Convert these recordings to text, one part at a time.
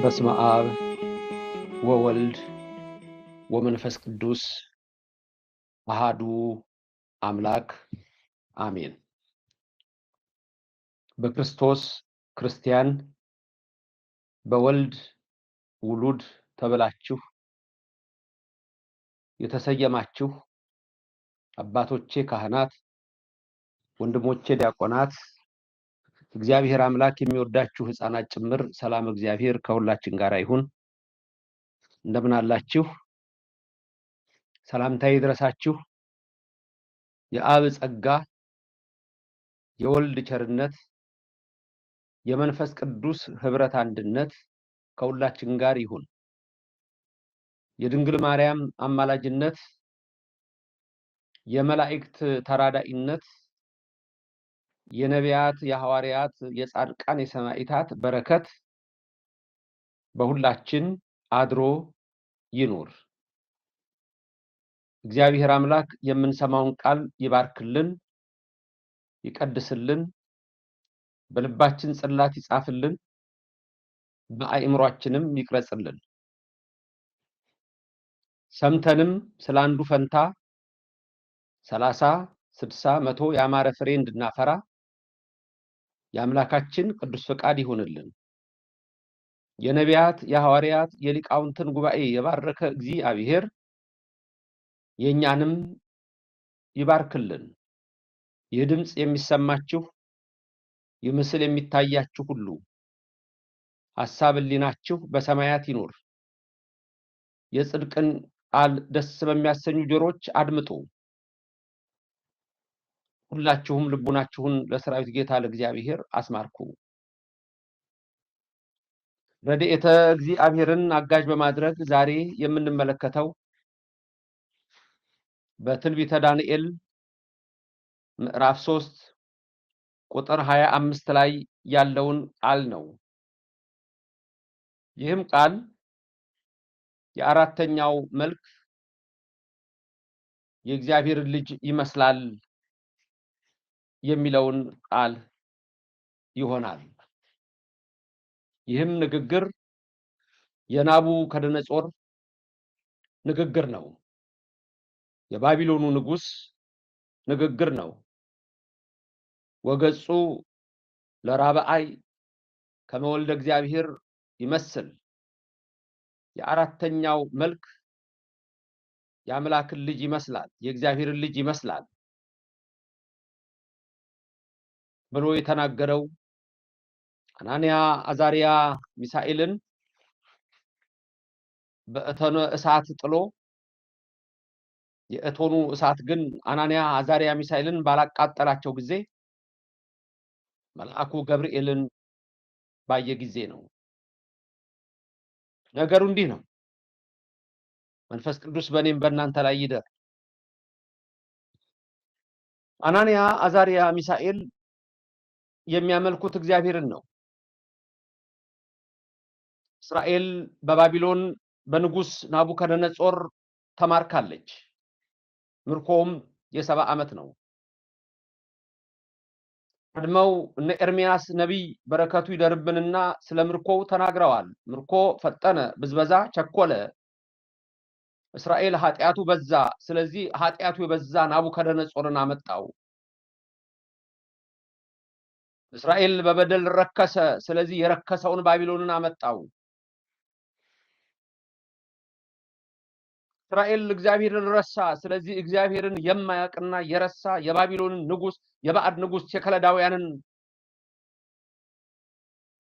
በስመ አብ ወወልድ ወመንፈስ ቅዱስ አሃዱ አምላክ አሜን። በክርስቶስ ክርስቲያን በወልድ ውሉድ ተብላችሁ የተሰየማችሁ አባቶቼ ካህናት፣ ወንድሞቼ ዲያቆናት፣ እግዚአብሔር አምላክ የሚወዳችሁ ሕፃናት ጭምር ሰላም እግዚአብሔር ከሁላችን ጋር ይሁን። እንደምን አላችሁ? ሰላምታዬ ይድረሳችሁ። የአብ ጸጋ፣ የወልድ ቸርነት፣ የመንፈስ ቅዱስ ህብረት አንድነት ከሁላችን ጋር ይሁን። የድንግል ማርያም አማላጅነት፣ የመላእክት ተራዳኢነት፣ የነቢያት፣ የሐዋርያት፣ የጻድቃን፣ የሰማዕታት በረከት በሁላችን አድሮ ይኑር። እግዚአብሔር አምላክ የምንሰማውን ቃል ይባርክልን፣ ይቀድስልን፣ በልባችን ጽላት ይጻፍልን፣ በአእምሯችንም ይቅረጽልን። ሰምተንም ስላንዱ ፈንታ 30፣ 60፣ 100 ያማረ ፍሬ እንድናፈራ የአምላካችን ቅዱስ ፈቃድ ይሁንልን። የነቢያት፣ የሐዋርያት፣ የሊቃውንትን ጉባኤ የባረከ እግዚአብሔር የኛንም ይባርክልን። ይህ ድምጽ የሚሰማችሁ ይህ ምስል የሚታያችሁ ሁሉ ሐሳብ ሕሊናችሁ በሰማያት ይኑር። የጽድቅን ቃል ደስ በሚያሰኙ ጆሮች አድምጡ። ሁላችሁም ልቡናችሁን ለሰራዊት ጌታ ለእግዚአብሔር አስማርኩ። ረድኤተ እግዚአብሔርን አጋዥ በማድረግ ዛሬ የምንመለከተው በትንቢተ ዳንኤል ምዕራፍ 3 ቁጥር 25 ላይ ያለውን ቃል ነው። ይህም ቃል የአራተኛው መልክ የእግዚአብሔር ልጅ ይመስላል የሚለውን ቃል ይሆናል። ይህም ንግግር የናቡከደነጾር ንግግር ነው። የባቢሎኑ ንጉስ ንግግር ነው። ወገጹ ለራብዓይ ከመወልደ እግዚአብሔር ይመስል የአራተኛው መልክ የአምላክን ልጅ ይመስላል፣ የእግዚአብሔርን ልጅ ይመስላል ብሎ የተናገረው አናንያ፣ አዛርያ፣ ሚሳኤልን በእቶነ እሳት ጥሎ የእቶኑ እሳት ግን አናንያ፣ አዛርያ፣ ሚሳኤልን ባላቃጠላቸው ጊዜ መልአኩ ገብርኤልን ባየ ጊዜ ነው። ነገሩ እንዲህ ነው። መንፈስ ቅዱስ በእኔም በእናንተ ላይ ይደር። አናንያ፣ አዛርያ፣ ሚሳኤል የሚያመልኩት እግዚአብሔርን ነው። እስራኤል በባቢሎን በንጉስ ናቡከደነጾር ተማርካለች። ምርኮም የ70 ዓመት ነው። ቀድመው እነ ኤርሚያስ ነቢይ በረከቱ ይደርብንና ስለ ምርኮው ተናግረዋል። ምርኮ ፈጠነ፣ ብዝበዛ ቸኮለ፣ እስራኤል ኃጢአቱ በዛ። ስለዚህ ኃጢአቱ የበዛ ናቡከደነጾርን አመጣው። እስራኤል በበደል ረከሰ፣ ስለዚህ የረከሰውን ባቢሎንን አመጣው። እስራኤል እግዚአብሔርን ረሳ፣ ስለዚህ እግዚአብሔርን የማያውቅና የረሳ የባቢሎንን ንጉስ፣ የባዕድ ንጉስ፣ የከለዳውያንን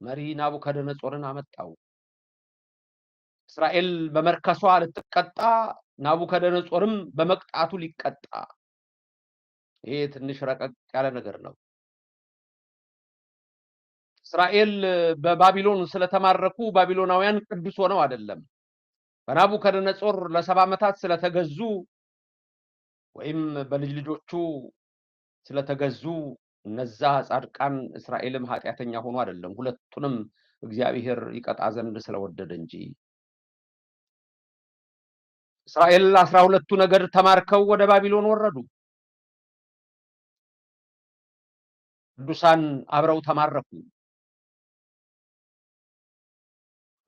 መሪ ናቡከደነጾርን አመጣው። እስራኤል በመርከሷ ልትቀጣ፣ ናቡከደነጾርም በመቅጣቱ ሊቀጣ። ይሄ ትንሽ ረቀቅ ያለ ነገር ነው። እስራኤል በባቢሎን ስለተማረኩ ባቢሎናውያን ቅዱስ ሆነው አይደለም። በናቡከደነጾር ለ70 ዓመታት ስለተገዙ ወይም በልጅ ልጆቹ ስለተገዙ እነዛ ጻድቃን እስራኤልም ኃጢአተኛ ሆኖ አይደለም። ሁለቱንም እግዚአብሔር ይቀጣ ዘንድ ስለወደደ እንጂ። እስራኤል 12ቱ ነገድ ተማርከው ወደ ባቢሎን ወረዱ። ቅዱሳን አብረው ተማረኩ።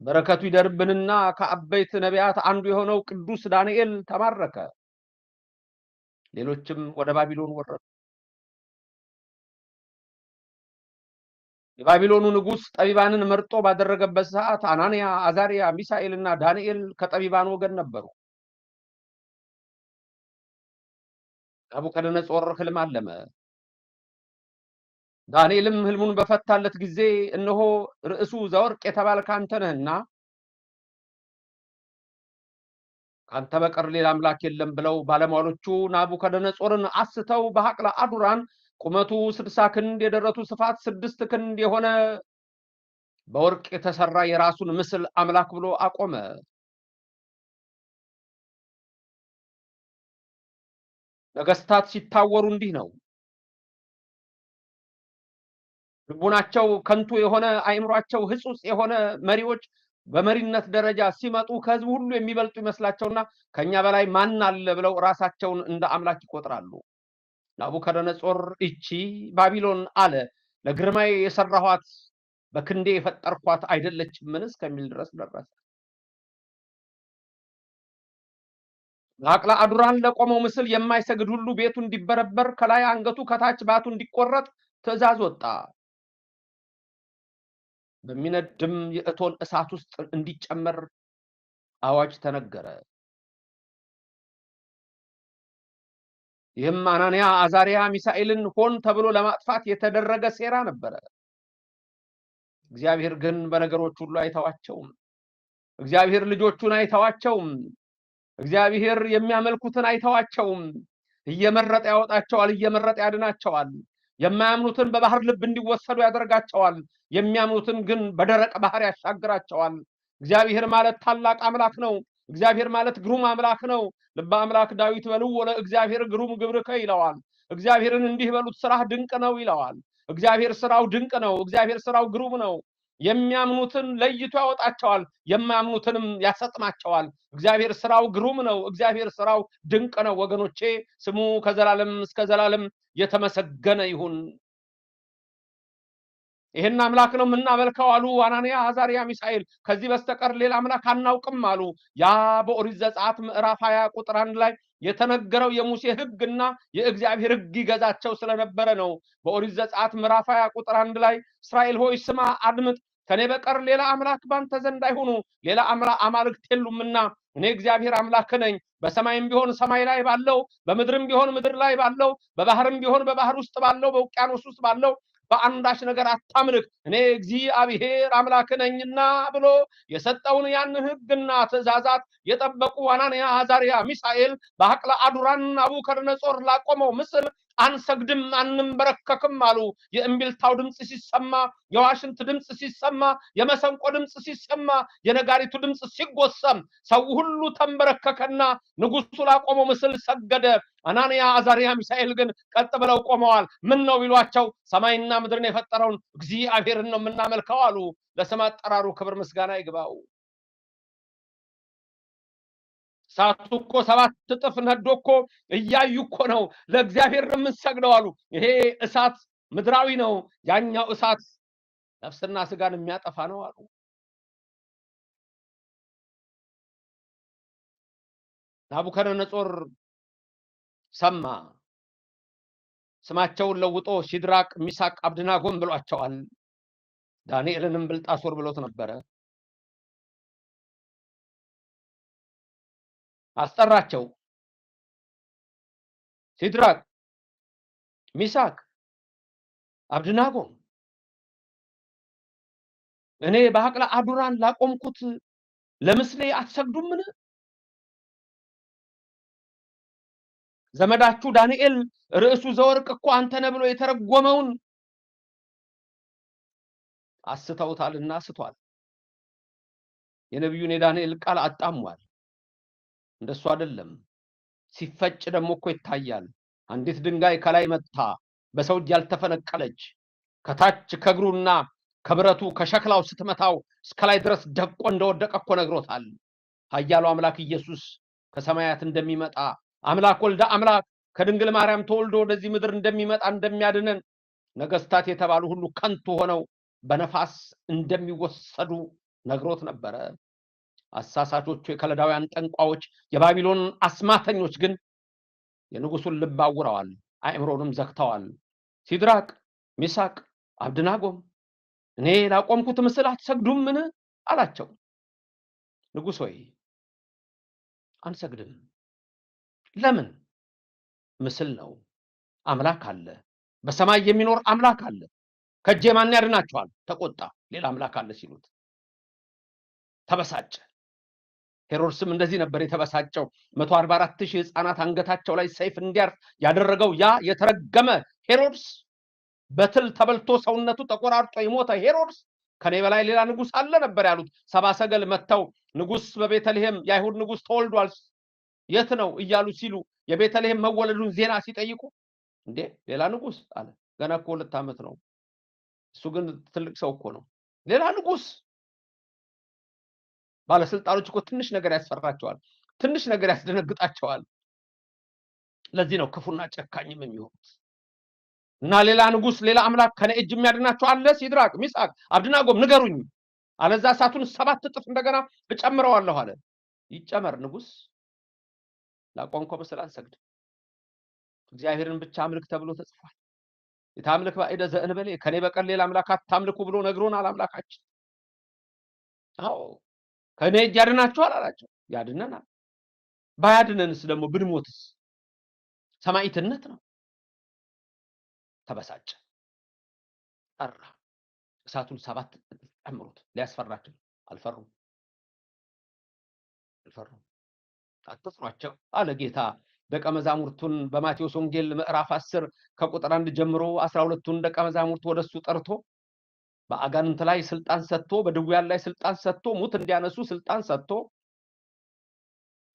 በረከቱ ይደርብንና ከአበይት ነቢያት አንዱ የሆነው ቅዱስ ዳንኤል ተማረከ። ሌሎችም ወደ ባቢሎን ወረዱ። የባቢሎኑ ንጉሥ ጠቢባንን መርጦ ባደረገበት ሰዓት አናንያ፣ አዛሪያ፣ ሚሳኤልና ዳንኤል ከጠቢባን ወገን ነበሩ። ናቡከደነጾር ሕልም አለመ። ዳንኤልም ሕልሙን በፈታለት ጊዜ እነሆ ርዕሱ ዘወርቅ የተባልክ አንተ ነህና ካንተ በቀር ሌላ አምላክ የለም ብለው ባለሟሎቹ ናቡከደነጾርን አስተው በሐቅለ አዱራን ቁመቱ 60 ክንድ የደረቱ ስፋት 6 ክንድ የሆነ በወርቅ የተሰራ የራሱን ምስል አምላክ ብሎ አቆመ። ነገስታት ሲታወሩ እንዲህ ነው። ልቡናቸው ከንቱ የሆነ አእምሯቸው ሕጹጽ የሆነ መሪዎች በመሪነት ደረጃ ሲመጡ ከህዝብ ሁሉ የሚበልጡ ይመስላቸውና ከኛ በላይ ማን አለ ብለው ራሳቸውን እንደ አምላክ ይቆጥራሉ። ናቡከደነጾር እቺ ባቢሎን አለ ለግርማዬ የሰራኋት በክንዴ የፈጠርኳት አይደለችምን እስከሚል ድረስ ደረሰ። በሐቅለ አዱራን ለቆመው ምስል የማይሰግድ ሁሉ ቤቱ እንዲበረበር ከላይ አንገቱ ከታች ባቱ እንዲቆረጥ ትእዛዝ ወጣ። በሚነድም የእቶን እሳት ውስጥ እንዲጨመር አዋጅ ተነገረ። ይህም አናንያ፣ አዛሪያ፣ ሚሳኤልን ሆን ተብሎ ለማጥፋት የተደረገ ሴራ ነበረ። እግዚአብሔር ግን በነገሮች ሁሉ አይተዋቸውም። እግዚአብሔር ልጆቹን አይተዋቸውም። እግዚአብሔር የሚያመልኩትን አይተዋቸውም። እየመረጠ ያወጣቸዋል፣ እየመረጠ ያድናቸዋል። የማያምኑትን በባህር ልብ እንዲወሰዱ ያደርጋቸዋል። የሚያምኑትን ግን በደረቅ ባህር ያሻግራቸዋል። እግዚአብሔር ማለት ታላቅ አምላክ ነው። እግዚአብሔር ማለት ግሩም አምላክ ነው። ልበ አምላክ ዳዊት በልዎ ለእግዚአብሔር ግሩም ግብርከ ይለዋል። እግዚአብሔርን እንዲህ በሉት ስራህ ድንቅ ነው ይለዋል። እግዚአብሔር ስራው ድንቅ ነው። እግዚአብሔር ስራው ግሩም ነው። የሚያምኑትን ለይቶ ያወጣቸዋል፣ የማያምኑትንም ያሰጥማቸዋል። እግዚአብሔር ስራው ግሩም ነው። እግዚአብሔር ስራው ድንቅ ነው። ወገኖቼ ስሙ ከዘላለም እስከ ዘላለም የተመሰገነ ይሁን። ይሄን አምላክ ነው የምናመልከው አሉ አናንያ፣ አዛሪያ፣ ሚሳኤል። ከዚህ በስተቀር ሌላ አምላክ አናውቅም አሉ። ያ በኦሪት ዘጸአት ምዕራፍ 20 ቁጥር 1 ላይ የተነገረው የሙሴ ሕግና የእግዚአብሔር ሕግ ይገዛቸው ስለነበረ ነው። በኦሪት ዘጸአት ምዕራፍ 20 ቁጥር 1 ላይ እስራኤል ሆይ ስማ አድምጥ፣ ከኔ በቀር ሌላ አምላክ ባንተ ዘንድ አይሁኑ፣ ሌላ አማልክት የሉምና እኔ እግዚአብሔር አምላክ ነኝ። በሰማይም ቢሆን ሰማይ ላይ ባለው፣ በምድርም ቢሆን ምድር ላይ ባለው፣ በባህርም ቢሆን በባህር ውስጥ ባለው፣ በውቅያኖስ ውስጥ ባለው በአንዳች ነገር አታምልክ፣ እኔ እግዚአብሔር አምላክ ነኝና ብሎ የሰጠውን ያንን ሕግና ትእዛዛት የጠበቁ አናንያ፣ አዛሪያ፣ ሚሳኤል በሐቅለ አዱራን ናቡከደነጾር ላቆመው ምስል አንሰግድም አንንበረከክም አሉ። የእምቢልታው ድምፅ ሲሰማ፣ የዋሽንት ድምፅ ሲሰማ፣ የመሰንቆ ድምፅ ሲሰማ፣ የነጋሪቱ ድምፅ ሲጎሰም ሰው ሁሉ ተንበረከከና ንጉሱ ላቆመው ምስል ሰገደ። አናንያ፣ አዛሪያ፣ ሚሳኤል ግን ቀጥ ብለው ቆመዋል። ምን ነው ቢሏቸው ሰማይና ምድርን የፈጠረውን እግዚአብሔርን ነው የምናመልከው አሉ። ለስም አጠራሩ ክብር ምስጋና ይግባው። እሳቱ እኮ 7 እጥፍ ነዶ እኮ እያዩ እኮ ነው ለእግዚአብሔር የምንሰግደው አሉ። ይሄ እሳት ምድራዊ ነው፣ ያኛው እሳት ነፍስና ስጋን የሚያጠፋ ነው አሉ። ናቡከደነጾር ሰማ። ስማቸውን ለውጦ ሲድራቅ፣ ሚሳቅ፣ አብድናጎም ብሏቸዋል። ዳንኤልንም ብልጣሶር ብሎት ነበረ። አስጠራቸው። ሲድራቅ፣ ሚሳቅ፣ አብድናጎም እኔ በሐቅለ አዱራን ላቆምኩት ለምስሌ አትሰግዱምን? ዘመዳችሁ ዳንኤል ርዕሱ ዘወርቅ እኮ አንተ ነህ ብሎ የተረጎመውን አስተውታልና ስቷል። የነብዩን የዳንኤል ቃል አጣሟል። እንደሱ አይደለም። ሲፈጭ ደግሞ እኮ ይታያል። አንዲት ድንጋይ ከላይ መታ በሰው እጅ ያልተፈነቀለች ከታች ከእግሩና ከብረቱ ከሸክላው ስትመታው እስከላይ ድረስ ደቆ እንደወደቀ እኮ ነግሮታል። ኃያሉ አምላክ ኢየሱስ ከሰማያት እንደሚመጣ አምላክ ወልደ አምላክ ከድንግል ማርያም ተወልዶ ወደዚህ ምድር እንደሚመጣ እንደሚያድነን ነገስታት የተባሉ ሁሉ ከንቱ ሆነው በነፋስ እንደሚወሰዱ ነግሮት ነበረ። አሳሳቾቹ የከለዳውያን ጠንቋዎች፣ የባቢሎን አስማተኞች ግን የንጉሱን ልብ አውረዋል፣ አእምሮንም ዘግተዋል። ሲድራቅ ሚሳቅ አብድናጎም እኔ ላቆምኩት ምስል አትሰግዱምን አላቸው። ንጉሥ ሆይ አንሰግድም። ለምን? ምስል ነው። አምላክ አለ፣ በሰማይ የሚኖር አምላክ አለ። ከእጄ ማን ያድናቸዋል? ተቆጣ። ሌላ አምላክ አለ ሲሉት ተበሳጨ። ሄሮድስም እንደዚህ ነበር የተበሳጨው። 144,000 ሕፃናት አንገታቸው ላይ ሰይፍ እንዲያርፍ ያደረገው ያ የተረገመ ሄሮድስ፣ በትል ተበልቶ ሰውነቱ ተቆራርጦ የሞተ ሄሮድስ ከኔ በላይ ሌላ ንጉሥ አለ ነበር ያሉት። ሰብአ ሰገል መጥተው ንጉሥ በቤተልሔም የአይሁድ ንጉሥ ተወልዷል፣ የት ነው እያሉ ሲሉ የቤተልሔም መወለዱን ዜና ሲጠይቁ እንዴ ሌላ ንጉሥ አለ። ገና እኮ 2 ዓመት ነው። እሱ ግን ትልቅ ሰው እኮ ነው። ሌላ ንጉሥ። ባለስልጣኖች እኮ ትንሽ ነገር ያስፈራቸዋል፣ ትንሽ ነገር ያስደነግጣቸዋል። ለዚህ ነው ክፉና ጨካኝም የሚሆኑት። እና ሌላ ንጉሥ፣ ሌላ አምላክ ከኔ እጅ የሚያድናቸው አለ? ሲድራቅ ሚሳቅ አብድናጎም ንገሩኝ፣ አለዛ እሳቱን 7 እጥፍ እንደገና እጨምረዋለሁ አለ። ይጨመር ንጉሥ፣ ላቆምከው ምስል አንሰግድም፣ እግዚአብሔርን ብቻ አምልክ ተብሎ ተጽፏል። የታምልክ ባዕደ ዘእንበሌ፣ ከኔ በቀር ሌላ አምላክ አታምልኩ ብሎ ነግሮናል አምላካችን። አዎ ከኔ እጅ ያድናቸዋል አላቸው። ያድነናል። ባያድነንስ ደግሞ ብንሞትስ? ሰማዕትነት ነው። ተበሳጨ፣ ጠራ። እሳቱን 7 ጨምሩት። ሊያስፈራቸው አልፈሩም። አትፍሯቸው አለ ጌታ ደቀ መዛሙርቱን በማቴዎስ ወንጌል ምዕራፍ 10 ከቁጥር 1 ጀምሮ 12ቱን ደቀ መዛሙርት ወደሱ ጠርቶ በአጋንንት ላይ ስልጣን ሰጥቶ፣ በድውያን ላይ ስልጣን ሰጥቶ፣ ሙት እንዲያነሱ ስልጣን ሰጥቶ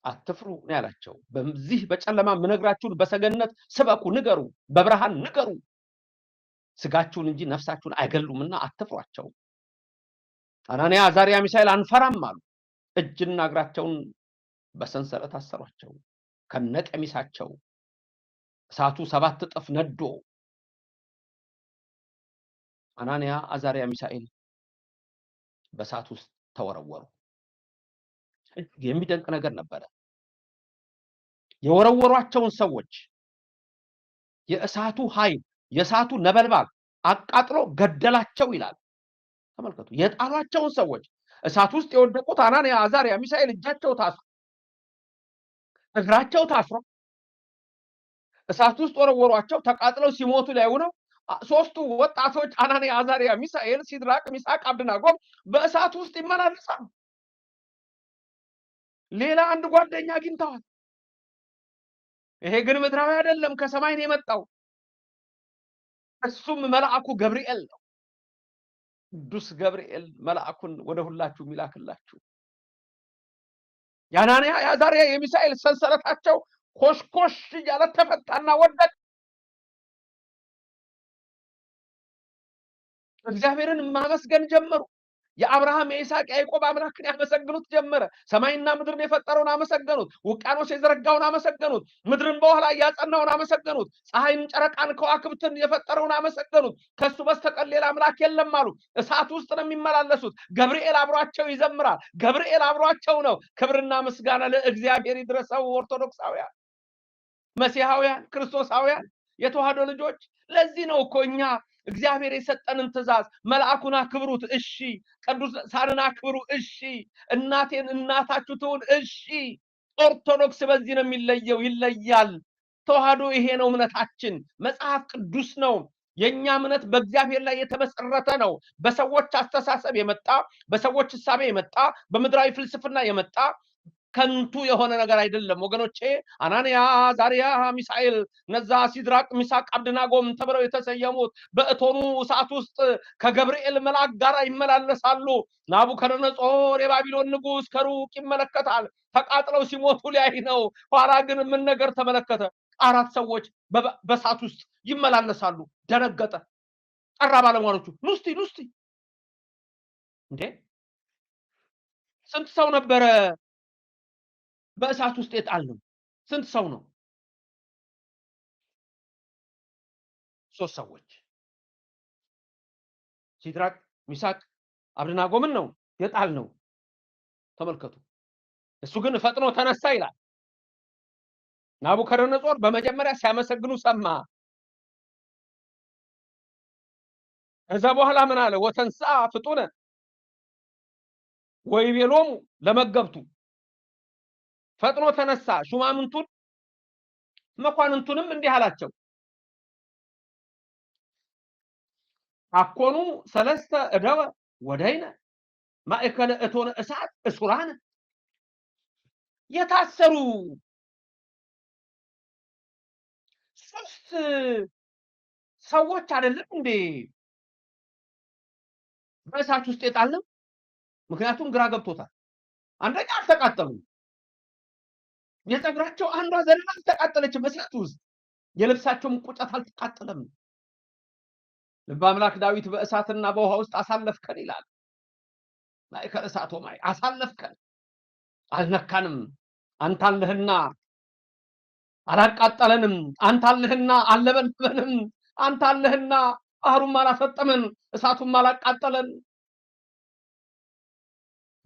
አትፍሩ ነው ያላቸው። በዚህ በጨለማ ምነግራችሁን በሰገነት ስበኩ፣ ንገሩ፣ በብርሃን ንገሩ፣ ስጋችሁን እንጂ ነፍሳችሁን አይገሉምና አትፍሯቸው። አናንያ አዛርያ ሚሳኤል አንፈራም አሉ። እጅና እግራቸውን በሰንሰለት አሰሯቸው ከነቀሚሳቸው። እሳቱ 7 እጥፍ ነዶ አናንያ አዛርያ ሚሳኤል በእሳት ውስጥ ተወረወሩ። የሚደንቅ ነገር ነበረ። የወረወሯቸውን ሰዎች የእሳቱ ኃይል፣ የእሳቱ ነበልባል አቃጥሎ ገደላቸው ይላል። ተመልከቱ። የጣሏቸውን ሰዎች እሳት ውስጥ የወደቁት አናንያ አዛርያ ሚሳኤል እጃቸው ታስሮ፣ እግራቸው ታስሮ እሳት ውስጥ ወረወሯቸው። ተቃጥለው ሲሞቱ ላይ ሆነው 3ቱ ወጣቶች አናንያ አዛርያ ሚሳኤል፣ ሲድራቅ ሚሳቅ አብድናጎም በእሳት ውስጥ ይመላለሳሉ። ሌላ አንድ ጓደኛ አግኝተዋል። ይሄ ግን ምድራዊ አይደለም፣ ከሰማይ ነው የመጣው። እሱም መልአኩ ገብርኤል ነው። ቅዱስ ገብርኤል መልአኩን ወደ ሁላችሁ ይላክላችሁ። የአናንያ የአዛርያ የሚሳኤል ሰንሰለታቸው ኮሽኮሽ እያለ ተፈታና ወደቀ። እግዚአብሔርን ማመስገን ጀመሩ። የአብርሃም የይስሐቅ ያዕቆብ አምላክን ያመሰግኑት ጀመረ። ሰማይና ምድርን የፈጠረውን አመሰገኑት። ውቅያኖስ የዘረጋውን አመሰገኑት። ምድርን በውኃ ላይ ያጸናውን አመሰገኑት። ፀሐይን፣ ጨረቃን፣ ከዋክብትን የፈጠረውን አመሰገኑት። ከሱ በስተቀር ሌላ አምላክ የለም አሉ። እሳት ውስጥ ነው የሚመላለሱት። ገብርኤል አብሯቸው ይዘምራል። ገብርኤል አብሯቸው ነው። ክብርና ምስጋና ለእግዚአብሔር ይድረሰው። ኦርቶዶክሳውያን፣ መሲሐውያን፣ ክርስቶሳውያን የተዋህዶ ልጆች ለዚህ ነው እኮ እኛ እግዚአብሔር የሰጠንን ትእዛዝ መልአኩን አክብሩት፣ እሺ፣ ቅዱሳንን አክብሩ፣ እሺ፣ እናቴን እናታችሁ ትሁን፣ እሺ። ኦርቶዶክስ በዚህ ነው የሚለየው፣ ይለያል። ተዋህዶ ይሄ ነው እምነታችን። መጽሐፍ ቅዱስ ነው። የኛ እምነት በእግዚአብሔር ላይ የተመሰረተ ነው። በሰዎች አስተሳሰብ የመጣ፣ በሰዎች ሐሳብ የመጣ፣ በምድራዊ ፍልስፍና የመጣ ከንቱ የሆነ ነገር አይደለም ወገኖቼ። አናንያ አዛርያ ሚሳኤል፣ እነዛ ሲድራቅ ሚሳቅ አብድናጎም ተብለው የተሰየሙት በእቶኑ እሳት ውስጥ ከገብርኤል መልአክ ጋር ይመላለሳሉ። ናቡከደነጾር የባቢሎን ንጉሥ ከሩቅ ይመለከታል። ተቃጥለው ሲሞቱ ሊያይ ነው። ኋላ ግን ምን ነገር ተመለከተ? 4 ሰዎች በእሳት ውስጥ ይመላለሳሉ። ደነገጠ። ጠራ ባለሟሎቹ፣ ኑስቲ ኑስቲ። እንዴ ስንት ሰው ነበረ በእሳት ውስጥ የጣልነው? ስንት ሰው ነው? 3 ሰዎች። ሲድራቅ ሚሳቅ አብድናጎምን ነው የጣልነው። ተመልከቱ። እሱ ግን ፈጥኖ ተነሳ ይላል። ናቡከደነጾር በመጀመሪያ ሲያመሰግኑ ሰማ። ከዛ በኋላ ምን አለ? ወተንሳ ፍጡነ ወይቤሎሙ ለመገብቱ፣ ፈጥኖ ተነሳ ሹማምንቱን መኳንንቱንም እንዲህ አላቸው፣ አኮኑ ሰለስተ እደወ ወደይነ ማእከለ እቶነ እሳት እሱራነ፣ የታሰሩ 3 ሰዎች አይደለም እንዴ በእሳት ውስጥ የጣልነው? ምክንያቱም ግራ ገብቶታል። አንደኛ አልተቃጠሉም። የፀጉራቸው አንዷ ዘለላ አልተቃጠለችም እሳት ውስጥ። የልብሳቸውም ቁጨት አልተቃጠለም። ልበ አምላክ ዳዊት በእሳትና በውሃ ውስጥ አሳለፍከን ይላል። ማእከለ እሳት ወማይ አሳለፍከን፣ አልነካንም። አንተ አለህና አላቃጠለንም። አንተ አለህና አልለበለበንም። አንተ አለህና ባህሩም አላሰጠመን፣ እሳቱም አላቃጠለን።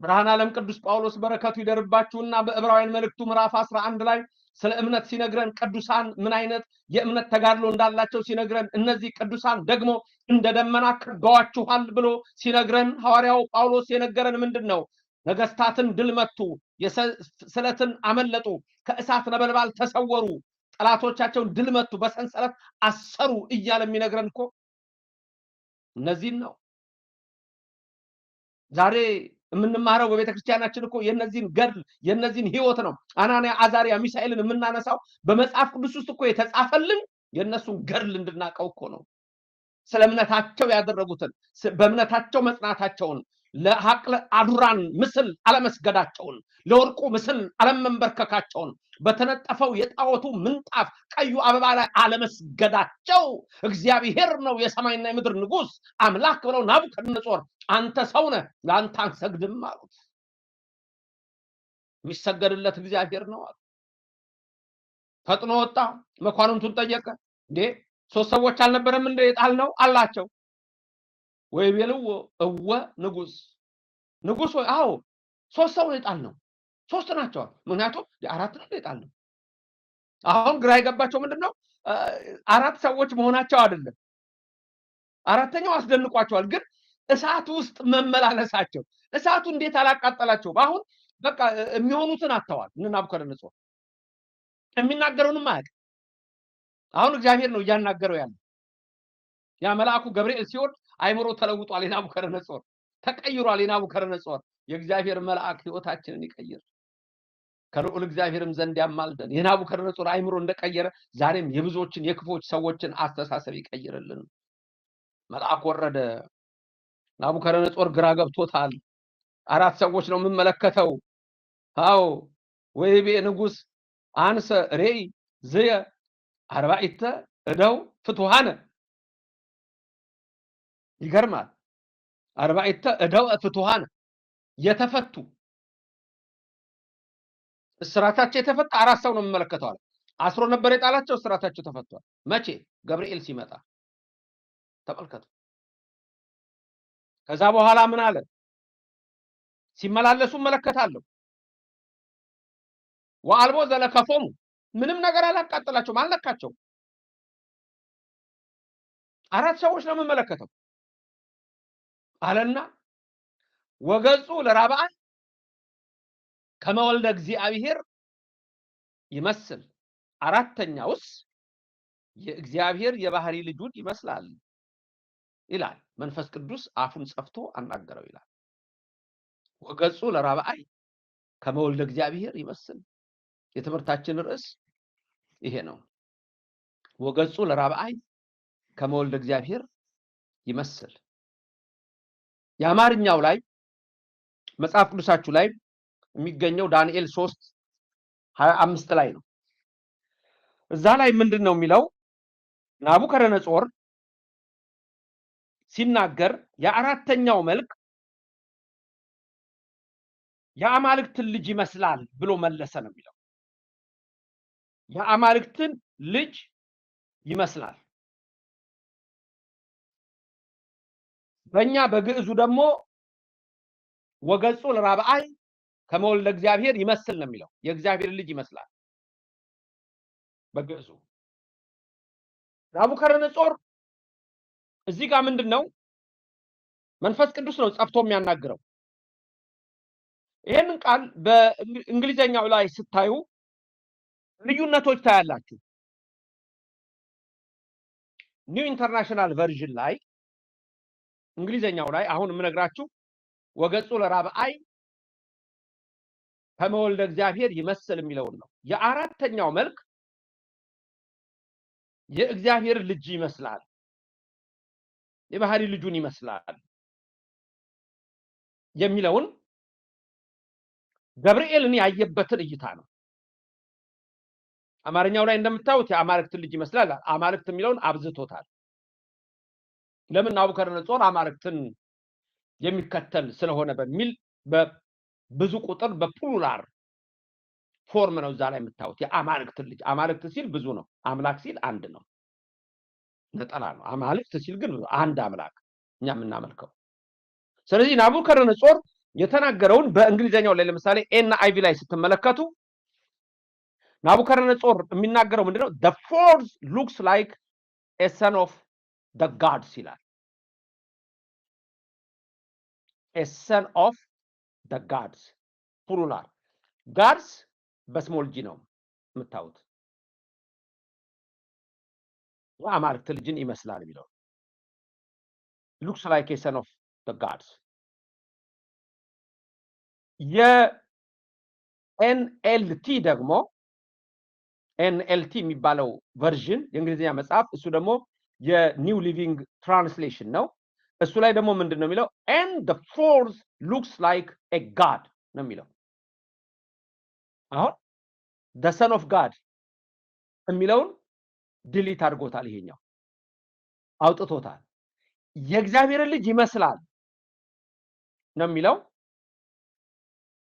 ብርሃነ ዓለም ቅዱስ ጳውሎስ በረከቱ ይደርባችሁና በዕብራውያን መልእክቱ ምዕራፍ 11 ላይ ስለ እምነት ሲነግረን ቅዱሳን ምን አይነት የእምነት ተጋድሎ እንዳላቸው ሲነግረን፣ እነዚህ ቅዱሳን ደግሞ እንደ ደመና ከበዋችኋል ብሎ ሲነግረን፣ ሐዋርያው ጳውሎስ የነገረን ምንድነው? ነገስታትን ድል መቱ፣ ስለትን አመለጡ፣ ከእሳት ነበልባል ተሰወሩ፣ ጠላቶቻቸውን ድል መቱ፣ በሰንሰለት አሰሩ እያለ የሚነግረን እኮ እነዚህን ነው። ዛሬ የምንማረው በቤተ ክርስቲያናችን እኮ የነዚህን ገድል የነዚህን ህይወት ነው። አናንያ፣ አዛርያ፣ ሚሳኤልን የምናነሳው በመጽሐፍ ቅዱስ ውስጥ እኮ የተጻፈልን የነሱን ገድል እንድናቀው እኮ ነው። ስለ እምነታቸው ያደረጉትን፣ በእምነታቸው መጽናታቸውን፣ ለሐቅለ አዱራን ምስል አለመስገዳቸውን፣ ለወርቁ ምስል አለመንበርከካቸውን፣ በተነጠፈው የጣዖቱ ምንጣፍ ቀዩ አበባ ላይ አለመስገዳቸው፣ እግዚአብሔር ነው የሰማይና የምድር ንጉስ አምላክ ብለው ናቡከደነጾር አንተ ሰው ነህ ለአንተ አንሰግድም አሉት። የሚሰገድለት እግዚአብሔር ነው አሉ። ፈጥኖ ወጣ፣ መኳንንቱን ጠየቀ። እንዴ 3 ሰዎች አልነበረም እንደ የጣልነው አላቸው። ወይቤልዎ እወ ንጉስ፣ ንጉስ ወይ አዎ 3 ሰው የጣልነው 3 ናቸው። ምክንያቱም 4 ነው የጣልነው። አሁን ግራ የገባቸው ምንድነው? 4 ሰዎች መሆናቸው አይደለም። አራተኛው አስደንቋቸዋል። ግን እሳት ውስጥ መመላለሳቸው፣ እሳቱ እንዴት አላቃጠላቸው? አሁን በቃ የሚሆኑትን አጥተዋል። ናቡከደነጾር የሚናገረውንም አያውቅም። አሁን እግዚአብሔር ነው እያናገረው ያለው። ያ መልአኩ ገብርኤል ሲወርድ አይምሮ ተለውጧል። የናቡከደነጾር ተቀይሯል። የናቡከደነጾር የእግዚአብሔር መልአክ ህይወታችንን ይቀይር፣ ከልዑል እግዚአብሔርም ዘንድ ያማልደን። የናቡከደነጾር አይምሮ እንደቀየረ ዛሬም የብዙዎችን የክፎች ሰዎችን አስተሳሰብ ይቀይርልን። መልአክ ወረደ። ናቡከደነጾር ግራ ገብቶታል። 4 ሰዎች ነው የምመለከተው። አዎ ወይቤ ንጉስ አንሰ ሬይ ዝየ 40 እደው ፍቱሃነ። ይገርማል። 40 እደው ፍቱሃነ የተፈቱ፣ እስራታቸው የተፈታ 4 ሰው ነው የምመለከተው አለ። አስሮ ነበር የጣላቸው፣ እስራታቸው ተፈቷል። መቼ? ገብርኤል ሲመጣ። ተመልከቱ። ከዛ በኋላ ምን አለ? ሲመላለሱ መለከታለሁ። ወአልቦ ዘለከፎሙ፣ ምንም ነገር አላቃጠላቸውም፣ አልነካቸውም። 4 ሰዎች ነው የምመለከተው አለና ወገጹ ለራብዓን ከመወልደ እግዚአብሔር ይመስል፣ አራተኛውስ የእግዚአብሔር የባህሪ ልጁን ይመስላል ይላል። መንፈስ ቅዱስ አፉን ጸፍቶ አናገረው ይላል። ወገጹ ለራብዓይ ከመወልደ እግዚአብሔር ይመስል። የትምህርታችን ርዕስ ይሄ ነው። ወገጹ ለራብዓይ ከመወልደ እግዚአብሔር ይመስል። የአማርኛው ላይ መጽሐፍ ቅዱሳችሁ ላይ የሚገኘው ዳንኤል 3:25 ላይ ነው። እዛ ላይ ምንድነው የሚለው? ናቡከደነጾር ሲናገር የአራተኛው መልክ የአማልክትን ልጅ ይመስላል ብሎ መለሰ ነው የሚለው። የአማልክትን ልጅ ይመስላል። በእኛ በግዕዙ ደግሞ ወገጹ ለራብአይ ከመወልደ እግዚአብሔር ይመስል ነው የሚለው የእግዚአብሔር ልጅ ይመስላል በግዕዙ። ናቡከደነጾር እዚህ ጋር ምንድነው መንፈስ ቅዱስ ነው ጸፍቶ የሚያናግረው። ይሄንን ቃል በእንግሊዘኛው ላይ ስታዩ ልዩነቶች ታያላችሁ። ኒው ኢንተርናሽናል ቨርዥን ላይ እንግሊዘኛው ላይ አሁን የምነግራችሁ ወገጹ ለራብአይ ከመወልደ እግዚአብሔር ይመስል የሚለውን ነው። የአራተኛው መልክ የእግዚአብሔር ልጅ ይመስላል፣ የባህሪ ልጁን ይመስላል የሚለውን ገብርኤልን ያየበትን እይታ ነው። አማርኛው ላይ እንደምታዩት የአማልክትን ልጅ ይመስላል። አማልክት የሚለውን አብዝቶታል። ለምን? ናቡከደነጾር አማልክትን የሚከተል ስለሆነ በሚል በብዙ ቁጥር በፕሉራል ፎርም ነው እዛ ላይ የምታዩት የአማልክትን ልጅ። አማልክት ሲል ብዙ ነው፣ አምላክ ሲል አንድ ነው፣ ነጠላ ነው። አማልክት ሲል ግን አንድ አምላክ እኛ የምናመልከው። ስለዚህ ናቡከደነጾር የተናገረውን በእንግሊዘኛው ላይ ለምሳሌ ኤንአይቪ ላይ ስትመለከቱ ናቡከደነጾር የሚናገረው ምንድነው? the fourth looks like a son of the gods ይላል። a son of the gods plural gods በስሞል ጂ ነው የምታዩት። የአማልክት ልጅን ይመስላል የሚለው looks like a son of the gods። የኤንኤልቲ ደግሞ ኤንኤልቲ የሚባለው ቨርዥን የእንግሊዝኛ መጽሐፍ እሱ ደግሞ የኒው ሊቪንግ ትራንስሌሽን ነው። እሱ ላይ ደግሞ ምንድን ነው የሚለው? and the fourth looks like a god ነው የሚለው። አሁን the son of god የሚለውን ዲሊት አድርጎታል፣ ይሄኛው አውጥቶታል። የእግዚአብሔርን ልጅ ይመስላል ነው የሚለው።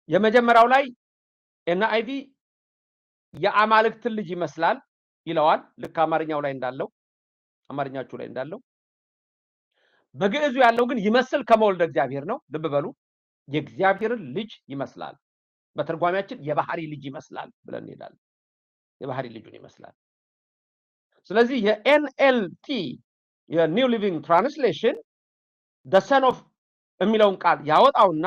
የመጀመሪያው ላይ ኤንአይቪ የአማልክትን ልጅ ይመስላል ይለዋል፣ ልክ አማርኛው ላይ እንዳለው አማርኛችሁ ላይ እንዳለው። በግዕዙ ያለው ግን ይመስል ከመወልደ እግዚአብሔር ነው። ልብ በሉ፣ የእግዚአብሔርን ልጅ ይመስላል። በትርጓሜያችን የባህሪ ልጅ ይመስላል ብለን እንሄዳለን። የባህሪ ልጁን ይመስላል። ስለዚህ የኤንኤልቲ የኒው ሊቪንግ ትራንስሌሽን the son of የሚለውን ቃል ያወጣውና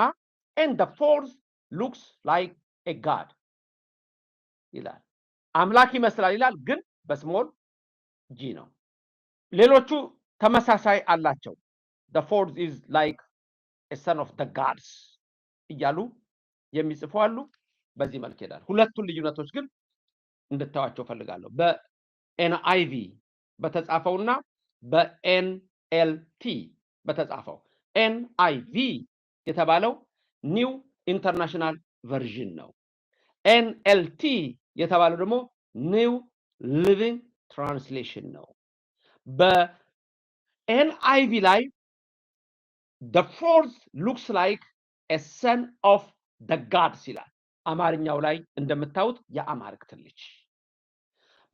and the fourth looks like a god ይላል። አምላክ ይመስላል ይላል፣ ግን በስሞል ጂ ነው። ሌሎቹ ተመሳሳይ አላቸው። the fourth is like a son of the gods እያሉ የሚጽፉ አሉ። በዚህ መልክ ይላል። ሁለቱን ልዩነቶች ግን እንድታዋቸው ፈልጋለሁ። በኤንአይቪ በተጻፈውና በኤንኤልቲ በተጻፈው ኤንአይቪ የተባለው ኒው ኢንተርናሽናል ቨርዥን ነው። ኤንኤልቲ የተባለው ደግሞ ኒው ሊቪንግ ትራንስሌሽን ነው። በኤንአይቪ ላይ the fourth looks like a son of the gods ይላል። አማርኛው ላይ እንደምታዩት የአማልክት ልጅ።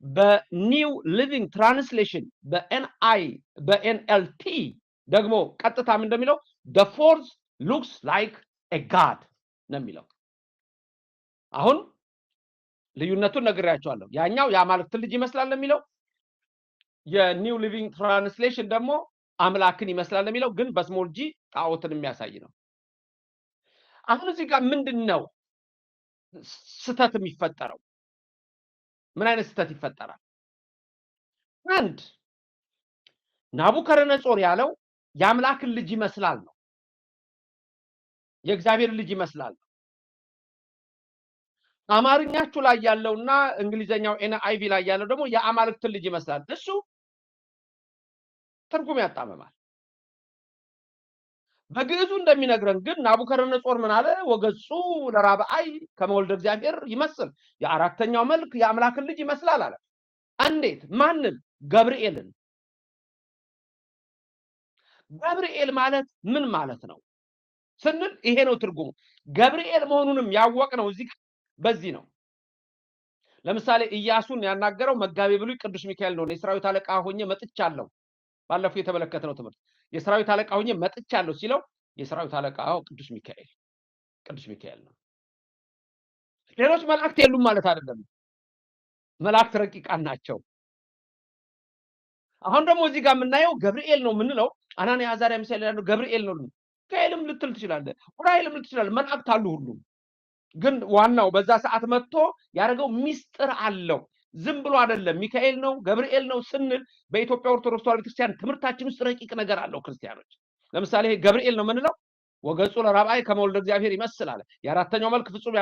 በኒው ሊቪንግ ትራንስሌሽን በኤንኤልቲ ደግሞ ቀጥታም እንደሚለው the fourth looks like a god ነው የሚለው። አሁን ልዩነቱን ነግሬያቸዋለሁ። ያኛው የአማልክት ልጅ ይመስላል የሚለው፣ የኒው ሊቪንግ ትራንስሌሽን ደግሞ አምላክን ይመስላል የሚለው፣ ግን በስሞል ጂ ጣዖትን የሚያሳይ ነው። አሁን እዚህ ጋር ምንድነው ስተት የሚፈጠረው? ምን አይነት ስተት ይፈጠራል? አንድ ናቡከደነጾር ያለው የአምላክን ልጅ ይመስላል ነው፣ የእግዚአብሔር ልጅ ይመስላል ነው። አማርኛችሁ ላይ ያለውና እንግሊዘኛው ኤንአይቪ ላይ ያለው ደግሞ የአማልክትን ልጅ ይመስላል። እሱ ትርጉም ያጣመማል። በግዕዙ እንደሚነግረን ግን ናቡከደነጾር ምን አለ? ወገጹ ለራብአይ ከመወልደ እግዚአብሔር ይመስል፣ የአራተኛው መልክ የአምላክን ልጅ ይመስላል አለ። እንዴት? ማንን? ገብርኤልን። ገብርኤል ማለት ምን ማለት ነው ስንል ይሄ ነው ትርጉሙ። ገብርኤል መሆኑንም ያወቅነው እዚህ በዚህ ነው። ለምሳሌ ኢያሱን ያናገረው መጋቤ ብሉይ ቅዱስ ሚካኤል ነው። የሰራዊት አለቃ ሆኜ መጥቻለሁ። ባለፈው የተመለከተነው ትምህርት የሰራዊት አለቃ ሆኜ መጥቻለሁ ሲለው የሰራዊት አለቃው ቅዱስ ሚካኤል ቅዱስ ሚካኤል ነው። ሌሎች መላእክት የሉም ማለት አይደለም። መላእክት ረቂቃን ናቸው። አሁን ደግሞ እዚህ ጋር የምናየው ገብርኤል ነው የምንለው አናንያ አዛርያ ሚሳኤል ያለው ገብርኤል ነው። ሚካኤልም ልትል ትችላለህ፣ ኡራኤልም ልትል ትችላለህ። መላእክት አሉ ሁሉም። ግን ዋናው በዛ ሰዓት መጥቶ ያደረገው ሚስጥር አለው። ዝም ብሎ አይደለም። ሚካኤል ነው ገብርኤል ነው ስንል በኢትዮጵያ ኦርቶዶክስ ተዋሕዶ ቤተክርስቲያን ትምህርታችን ውስጥ ረቂቅ ነገር አለው። ክርስቲያኖች ለምሳሌ ገብርኤል ነው የምንለው ወገጹ ለራብአይ ከመወልደ እግዚአብሔር ይመስላል። የአራተኛው መልክ ፍጹም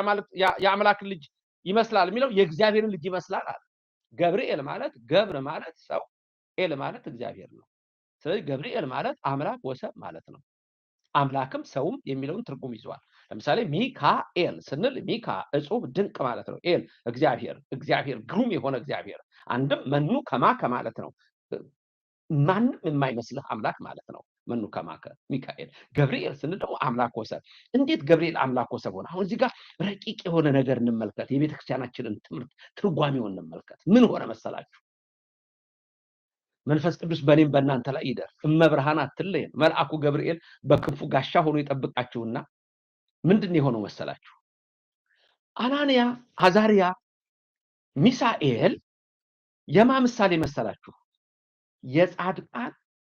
የአምላክ ልጅ ይመስላል የሚለው የእግዚአብሔርን ልጅ ይመስላል አለ። ገብርኤል ማለት ገብር ማለት ሰው፣ ኤል ማለት እግዚአብሔር ነው። ስለዚህ ገብርኤል ማለት አምላክ ወሰብ ማለት ነው። አምላክም ሰውም የሚለውን ትርጉም ይዟል። ለምሳሌ ሚካኤል ስንል ሚካ እጹብ ድንቅ ማለት ነው። ኤል እግዚአብሔር ግሩም የሆነ እግዚአብሔር። አንድም መኑ ከማከ ማለት ነው። ማንም የማይመስልህ አምላክ ማለት ነው። መኑ ከማከ ሚካኤል። ገብርኤል ስንል ደግሞ አምላክ ወሰብ። እንዴት ገብርኤል አምላክ ወሰብ ሆነ? አሁን እዚህ ጋር ረቂቅ የሆነ ነገር እንመልከት። የቤተክርስቲያናችንን ትምህርት ትርጓሜውን እንመልከት። ምን ሆነ መሰላችሁ? መንፈስ ቅዱስ በእኔም በእናንተ ላይ ይደር፣ እመብርሃን አትለየን፣ መልአኩ ገብርኤል በክንፉ ጋሻ ሆኖ ይጠብቃችሁና ምንድን የሆነው መሰላችሁ? አናንያ አዛርያ ሚሳኤል የማ ምሳሌ መሰላችሁ? የጻድቃን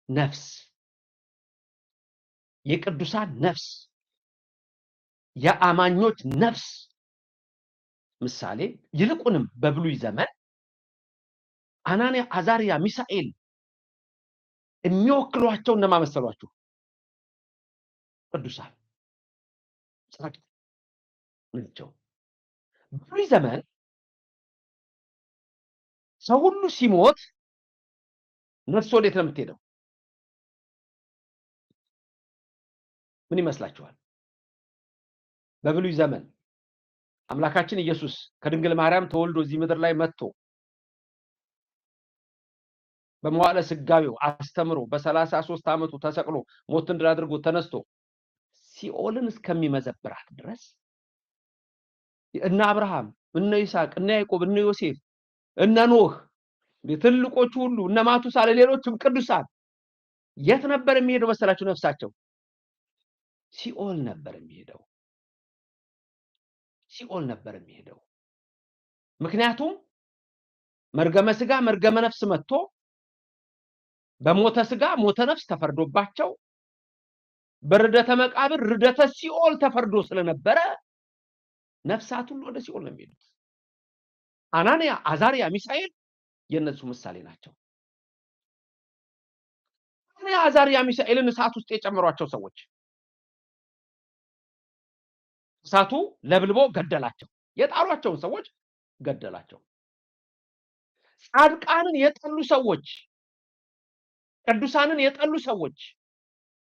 ነፍስ፣ የቅዱሳን ነፍስ፣ የአማኞች ነፍስ ምሳሌ። ይልቁንም በብሉይ ዘመን አናንያ አዛርያ ሚሳኤል የሚወክሏቸው እነማ መሰሏችሁ? ቅዱሳን ጻድቃን ናቸው። በብሉይ ዘመን ሰው ሁሉ ሲሞት ነፍስ ወዴት ነው የምትሄደው? ምን ይመስላችኋል? በብሉይ ዘመን አምላካችን ኢየሱስ ከድንግል ማርያም ተወልዶ እዚህ ምድር ላይ መጥቶ በመዋዕለ ስጋዌው አስተምሮ በ33 ዓመቱ ተሰቅሎ ሞትን ድል አድርጎ ተነስቶ ሲኦልን እስከሚመዘብራት ድረስ እነ አብርሃም፣ እነ ይስሐቅ፣ እነ ያዕቆብ፣ እነ ዮሴፍ፣ እነ ኖህ ትልቆቹ ሁሉ እነ ማቱሳላ ሌሎችም ቅዱሳን የት ነበር የሚሄደው መሰላችሁ? ነፍሳቸው ሲኦል ነበር የሚሄደው። ሲኦል ነበር የሚሄደው። ምክንያቱም መርገመ ስጋ መርገመ ነፍስ መጥቶ በሞተ ስጋ ሞተ ነፍስ ተፈርዶባቸው በርደተ መቃብር ርደተ ሲኦል ተፈርዶ ስለነበረ ነፍሳት ሁሉ ወደ ሲኦል ነው የሚሄዱት። አናንያ አዛርያ ሚሳኤል የነሱ ምሳሌ ናቸው። አናንያ አዛርያ ሚሳኤልን እሳት ውስጥ የጨመሯቸው ሰዎች እሳቱ ለብልቦ ገደላቸው። የጣሏቸውን ሰዎች ገደላቸው። ጻድቃንን የጠሉ ሰዎች፣ ቅዱሳንን የጠሉ ሰዎች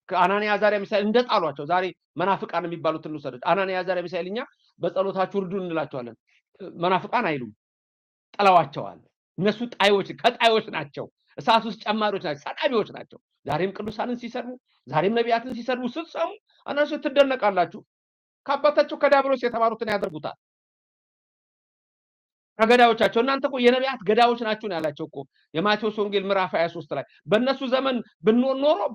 ከአናንያ አዛርያ ሚሳኤል እንደጣሏቸው ዛሬ መናፍቃን የሚባሉት እንውሰድ። አናንያ አዛርያ ሚሳኤል እኛ በጸሎታችሁ እርዱን እንላቸዋለን። መናፍቃን አይሉም፣ ጠላዋቸዋል። እነሱ ጣዮች ከጣዮች ናቸው። እሳት ውስጥ ጨማሪዎች ናቸው፣ ሰዳቢዎች ናቸው። ዛሬም ቅዱሳንን ሲሰሩ፣ ዛሬም ነቢያትን ሲሰሩ ስትሰሙ እነሱ ትደነቃላችሁ። ከአባታቸው ከዲያብሎስ የተማሩትን ያደርጉታል። ከገዳዮቻቸው እናንተ እኮ የነቢያት ገዳዮች ናችሁ ነው ያላቸው እኮ የማቴዎስ ወንጌል ምዕራፍ 23 ላይ። በእነሱ ዘመን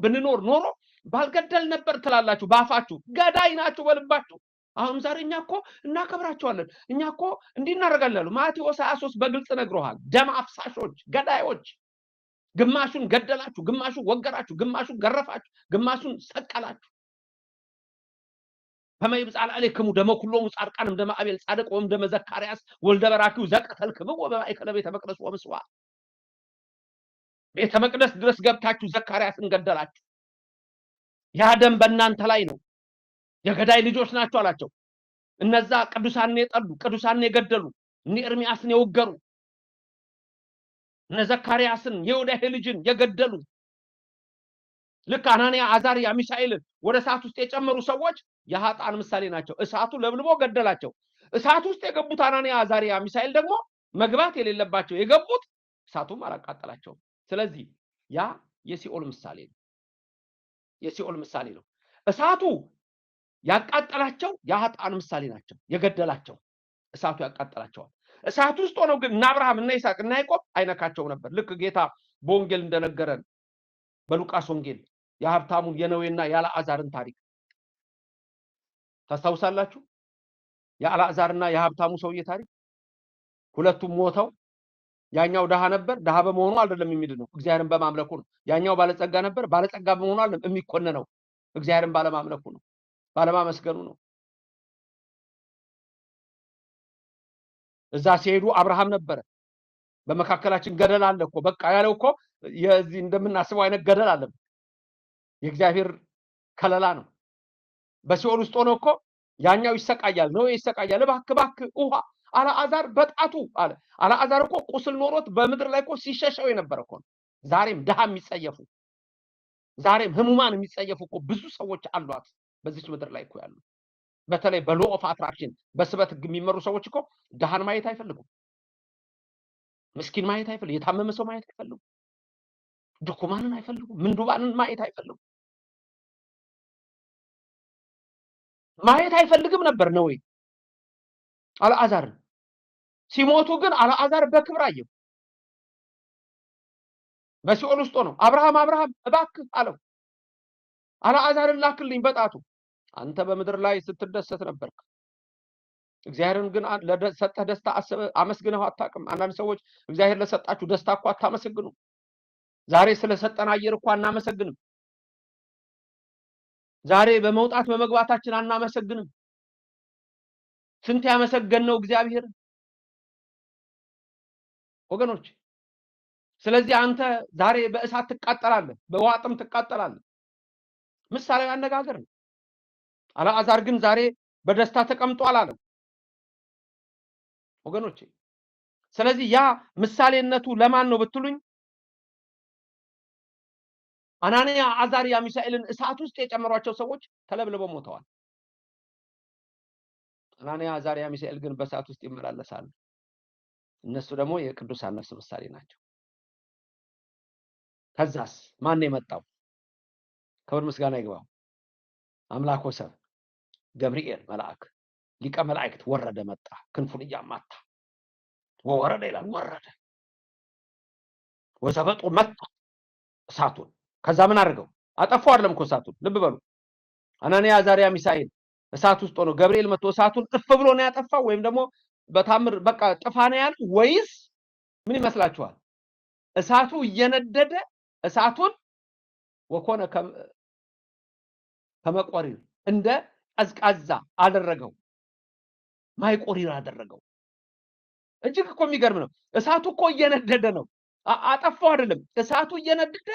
ብንኖር ኖሮ ባልገደል ነበር ትላላችሁ በአፋችሁ፣ ገዳይ ናችሁ በልባችሁ። አሁን ዛሬ እኛ እኮ እናከብራቸዋለን፣ እኛ እኮ እንዲህ እናደርጋለን። ማቴዎስ 23 በግልጽ ነግሮሃል። ደም አፍሳሾች፣ ገዳዮች። ግማሹን ገደላችሁ፣ ግማሹን ወገራችሁ፣ ግማሹን ገረፋችሁ፣ ግማሹን ሰቀላችሁ። በማይብጻል አለክሙ ደመ ኩሎሙ ጻድቃንም ደመ አቤል ጻድቅ ወም ደመ ዘካርያስ ወልደ በራኪው ዘቀተልክሙ ወበማእከለ ቤተ መቅደስ ወምስዋ። ቤተ መቅደስ ድረስ ገብታችሁ ዘካርያስን ገደላችሁ። ያ ደም በእናንተ ላይ ነው። የገዳይ ልጆች ናችሁ አላቸው። እነዛ ቅዱሳንን የጠሉ ቅዱሳንን የገደሉ እነ ኤርሚያስን የወገሩ እነ ዘካርያስን የዮዳሄ ልጅን የገደሉ ልክ አናንያ አዛርያ ሚሳኤልን ወደ እሳት ውስጥ የጨመሩ ሰዎች የኃጥአን ምሳሌ ናቸው። እሳቱ ለብልቦ ገደላቸው። እሳት ውስጥ የገቡት አናንያ አዛርያ ሚሳኤል ደግሞ መግባት የሌለባቸው የገቡት እሳቱም አላቃጠላቸውም። ስለዚህ ያ የሲኦል ምሳሌ ነው። የሲኦል ምሳሌ ነው። እሳቱ ያቃጠላቸው የኃጥአን ምሳሌ ናቸው። የገደላቸው እሳቱ ያቃጠላቸዋል። እሳት ውስጥ ሆነው ግን እነ አብርሃም እነ ይስሐቅ እነ ያዕቆብ አይነካቸው ነበር። ልክ ጌታ በወንጌል እንደነገረን በሉቃስ ወንጌል የሀብታሙን የነዌና ያለአዛርን ታሪክ ታስታውሳላችሁ? የአልዓዛርና የሀብታሙ ሰውዬ ታሪክ። ሁለቱም ሞተው ያኛው ደሃ ነበር፣ ደሃ በመሆኑ አይደለም የሚድነው፣ እግዚአብሔርን በማምለኩ ነው። ያኛው ባለጸጋ ነበር፣ ባለጸጋ በመሆኑ አይደለም የሚኮነነው፣ እግዚአብሔርን ባለማምለኩ ነው፣ ባለማመስገኑ ነው። እዛ ሲሄዱ አብርሃም ነበረ። በመካከላችን ገደል አለ እኮ በቃ ያለው እኮ የዚህ እንደምናስበው አይነት ገደል አለ። የእግዚአብሔር ከለላ ነው። በሲኦል ውስጥ ሆኖ እኮ ያኛው ይሰቃያል፣ ነው ይሰቃያል። እባክህ ውሃ አልዓዛር በጣቱ አለ። አልዓዛር እኮ ቁስል ኖሮት በምድር ላይ እኮ ሲሸሸው የነበረ እኮ ነው። ዛሬም ድሃ የሚጸየፉ፣ ዛሬም ህሙማን የሚጸየፉ እኮ ብዙ ሰዎች አሏት በዚች ምድር ላይ እኮ ያሉ። በተለይ በሎ ኦፍ አትራክሽን በስበት የሚመሩ ሰዎች እኮ ድሃን ማየት አይፈልጉም፣ ምስኪን ማየት አይፈልጉም፣ የታመመ ሰው ማየት አይፈልጉም፣ ድኩማንን አይፈልጉም፣ ምንዱባንን ማየት አይፈልጉም። ማየት አይፈልግም ነበር ነው አልዓዛርን። ሲሞቱ ግን አልዓዛር በክብር አየው። በሲኦል ውስጥ ነው። አብርሃም እባክህ አለው፣ አልዓዛርን ላክልኝ በጣቱ። አንተ በምድር ላይ ስትደሰት ነበርክ፣ እግዚአብሔርን ግን ለሰጠህ ደስታ አመስግነው አታውቅም። አንዳንድ ሰዎች እግዚአብሔር ለሰጣችሁ ደስታ እኮ አታመሰግኑ። ዛሬ ስለሰጠን አየር እኮ አናመሰግንም። ዛሬ በመውጣት በመግባታችን አናመሰግንም። ስንት ያመሰገንነው እግዚአብሔር ወገኖች። ስለዚህ አንተ ዛሬ በእሳት ትቃጠላለህ፣ በዋጥም ትቃጠላለህ። ምሳሌያዊ አነጋገር ነው። አልዓዛር ግን ዛሬ በደስታ ተቀምጧል አለ ወገኖች። ስለዚህ ያ ምሳሌነቱ ለማን ነው ብትሉኝ፣ አናንያ፣ አዛርያ፣ ሚሳኤልን እሳት ውስጥ የጨመሯቸው ሰዎች ተለብልበው ሞተዋል። አናንያ፣ አዛርያ፣ ሚሳኤል ግን በእሳት ውስጥ ይመላለሳሉ። እነሱ ደግሞ የቅዱሳን ነፍስ ምሳሌ ናቸው። ከዛስ ማን የመጣው? ክብር ምስጋና ይግባው አምላክ ወሰብ ገብርኤል መልአክ ሊቀ መላእክት ወረደ፣ መጣ፣ ክንፉን እያማታ ወረደ ይላል። ወረደ ወሰበጡ መጣ እሳቱን። ከዛ ምን አድርገው አጠፋው? አይደለም እኮ እሳቱን። ልብ በሉ። አናንያ፣ አዛርያ፣ ሚሳኤል እሳት ውስጥ ሆኖ ገብርኤል መጥቶ እሳቱን ጥፍ ብሎ ነው ያጠፋው? ወይም ደግሞ በታምር በቃ ጥፋ ነው ያለው? ወይስ ምን ይመስላችኋል? እሳቱ እየነደደ እሳቱን ወኮነ ከመቆሪር እንደ ቀዝቃዛ አደረገው፣ ማይቆሪር አደረገው። እጅግ እኮ የሚገርም ነው። እሳቱ እኮ እየነደደ ነው፣ አጠፋው አይደለም። እሳቱ እየነደደ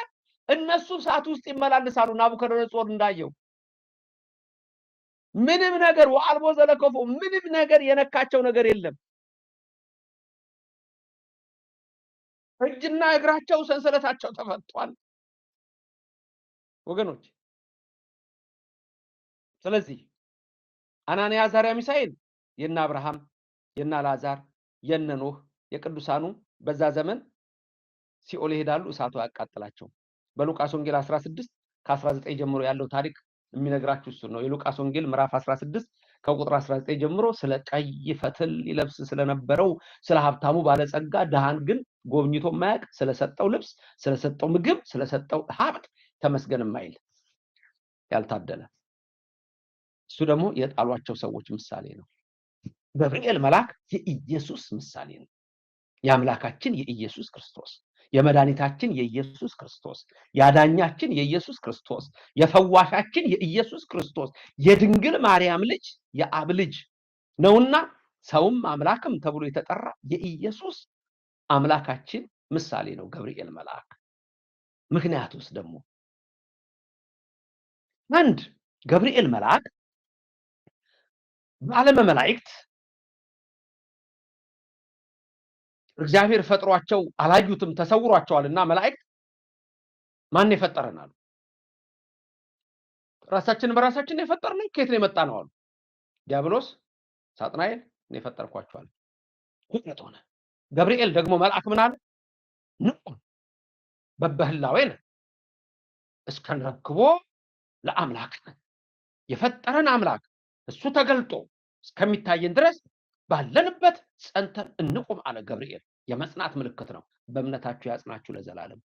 እነሱ እሳቱ ውስጥ ይመላለሳሉ። ናቡከደነጾር እንዳየው ምንም ነገር ወአልቦ ዘለከፎ ምንም ነገር የነካቸው ነገር የለም። እጅና እግራቸው ሰንሰለታቸው ተፈቷል ወገኖች። ስለዚህ አናንያ፣ አዛርያ፣ ሚሳኤል የነ አብርሃም የነ አልዓዛር የነ ኖህ የቅዱሳኑ በዛ ዘመን ሲኦል ይሄዳሉ፣ እሳቱ ያቃጥላቸው። በሉቃስ ወንጌል 16 ከ19 ጀምሮ ያለው ታሪክ የሚነግራችሁ እሱ ነው። የሉቃስ ወንጌል ምዕራፍ 16 ከቁጥር 19 ጀምሮ ስለ ቀይ ፈትል ይለብስ ስለነበረው ስለ ሀብታሙ ባለጸጋ ድሃን ግን ጎብኝቶ ማያውቅ ስለሰጠው ልብስ፣ ስለሰጠው ምግብ፣ ስለሰጠው ሀብት ተመስገን ማይል ያልታደለ እሱ ደግሞ የጣሏቸው ሰዎች ምሳሌ ነው። ገብርኤል መልአክ የኢየሱስ ምሳሌ ነው። የአምላካችን የኢየሱስ ክርስቶስ፣ የመድኃኒታችን የኢየሱስ ክርስቶስ፣ ያዳኛችን የኢየሱስ ክርስቶስ፣ የፈዋሻችን የኢየሱስ ክርስቶስ፣ የድንግል ማርያም ልጅ የአብ ልጅ ነውና ሰውም አምላክም ተብሎ የተጠራ የኢየሱስ አምላካችን ምሳሌ ነው ገብርኤል መልአክ። ምክንያቱስ ደግሞ አንድ ገብርኤል መልአክ በዓለመ መላእክት እግዚአብሔር ፈጥሯቸው አላዩትም ተሰውሯቸዋልና መላእክት ማን የፈጠረናል? ራሳችንን በራሳችን የፈጠርነው ከየት ነው የመጣ ነው አሉ። ዲያብሎስ ሳጥናኤል ነው የፈጠርኳቸዋል። ሁለት ሆነ። ገብርኤል ደግሞ መልአክ ምን አለ? ንቁም በበህላዌን እስከንረክቦ ለአምላክ የፈጠረን አምላክ እሱ ተገልጦ እስከሚታየን ድረስ ባለንበት ጸንተን እንቁም አለ ገብርኤል። የመጽናት ምልክት ነው። በእምነታችሁ ያጽናችሁ ለዘላለም።